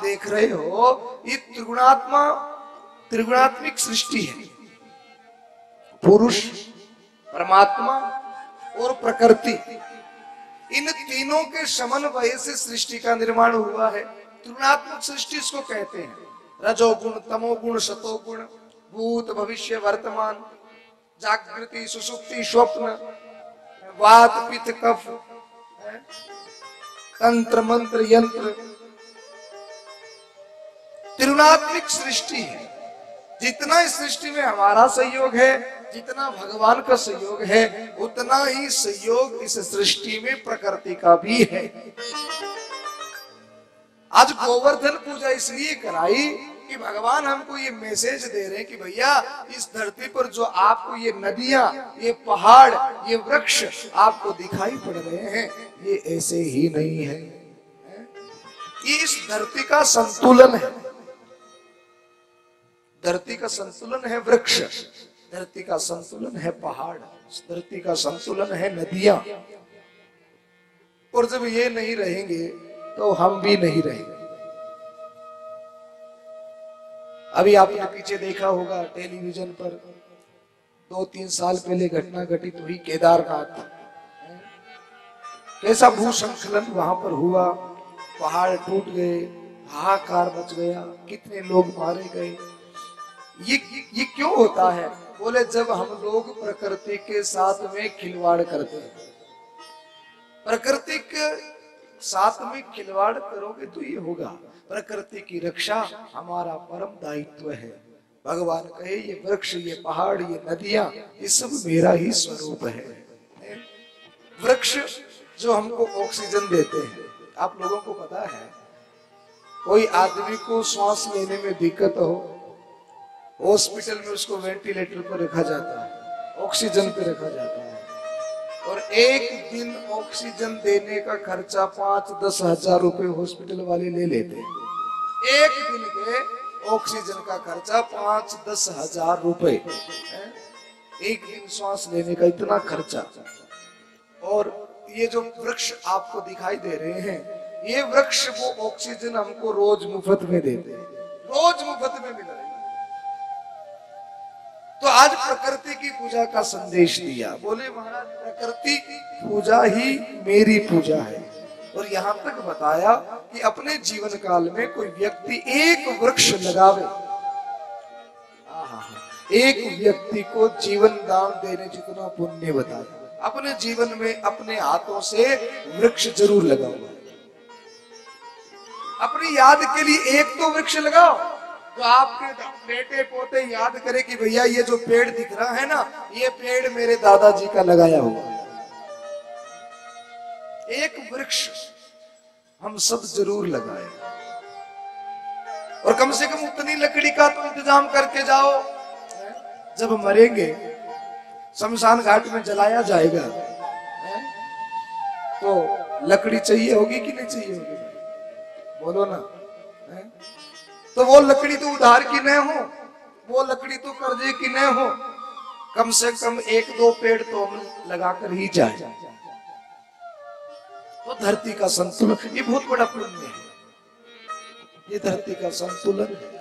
देख रहे हो ये त्रिगुणात्मिक सृष्टि है। पुरुष, परमात्मा और प्रकृति, इन तीनों के समन्वय से सृष्टि का निर्माण हुआ है। त्रिगुणात्मक सृष्टि इसको कहते हैं। रजोगुण, तमोगुण, सतोगुण, भूत, भविष्य, वर्तमान, जागृति, सुषुप्ति, स्वप्न, वात, पित्त, कफ, तंत्र, मंत्र, यंत्र, त्रिगुणात्मिक सृष्टि है। जितना इस सृष्टि में हमारा सहयोग है, जितना भगवान का सहयोग है, उतना ही सहयोग इस सृष्टि में प्रकृति का भी है। आज गोवर्धन पूजा इसलिए कराई कि भगवान हमको ये मैसेज दे रहे हैं कि भैया इस धरती पर जो आपको ये नदियां, ये पहाड़, ये वृक्ष आपको दिखाई पड़ रहे हैं, ये ऐसे ही नहीं है। ये इस धरती का संतुलन है। धरती का संतुलन है वृक्ष, धरती का संतुलन है पहाड़, धरती का संतुलन है नदियां। और जब ये नहीं रहेंगे तो हम भी नहीं रहेंगे। अभी आपने पीछे देखा होगा टेलीविजन पर 2-3 साल पहले घटना घटित हुई केदारनाथ। कैसा भूस्खलन वहां पर हुआ, पहाड़ टूट गए, हाहाकार मच गया, कितने लोग मारे गए। ये क्यों होता है? बोले जब हम लोग प्रकृति के साथ में खिलवाड़ करते हैं। प्रकृति के साथ में खिलवाड़ करोगे तो ये होगा। प्रकृति की रक्षा हमारा परम दायित्व है। भगवान कहे ये वृक्ष, ये पहाड़, ये नदियां, ये सब मेरा ही स्वरूप है। वृक्ष जो हमको ऑक्सीजन देते हैं। आप लोगों को पता है कोई आदमी को श्वास लेने में दिक्कत हो, हॉस्पिटल में उसको वेंटिलेटर पर रखा जाता है, ऑक्सीजन पे रखा जाता है, और एक दिन ऑक्सीजन देने का खर्चा 5-10 हजार रुपए हॉस्पिटल वाले ले लेते हैं। एक दिन के ऑक्सीजन का खर्चा 5-10 हजार रुपए, एक दिन श्वास लेने का इतना खर्चा। और ये जो वृक्ष आपको दिखाई दे रहे हैं, ये वृक्ष वो ऑक्सीजन हमको रोज मुफ्त में देते हैं, रोज मुफ्त में मिल रही है। तो आज प्रकृति की पूजा का संदेश दिया। बोले महाराज प्रकृति पूजा ही मेरी पूजा है। और यहाँ तक बताया कि अपने जीवन काल में कोई व्यक्ति एक वृक्ष लगावे, एक व्यक्ति को जीवन दान देने जितना पुण्य बताया। अपने जीवन में अपने हाथों से वृक्ष जरूर लगाओ। अपनी याद के लिए एक तो वृक्ष लगाओ, तो आपके बेटे पोते याद करे कि भैया ये जो पेड़ दिख रहा है ना, ये पेड़ मेरे दादाजी का लगाया हुआ। एक वृक्ष हम सब जरूर लगाए, और कम से कम उतनी लकड़ी का तो इंतजाम करके जाओ। जब मरेंगे शमशान घाट में जलाया जाएगा तो लकड़ी चाहिए होगी कि नहीं चाहिए होगी? बोलो ना। तो वो लकड़ी तो उधार की न हो, वो लकड़ी तो कर्जे की न हो, कम से कम 1-2 पेड़ तो हम लगाकर ही जाए। तो धरती का संतुलन ये बहुत बड़ा पुण्य है। ये धरती का संतुलन है।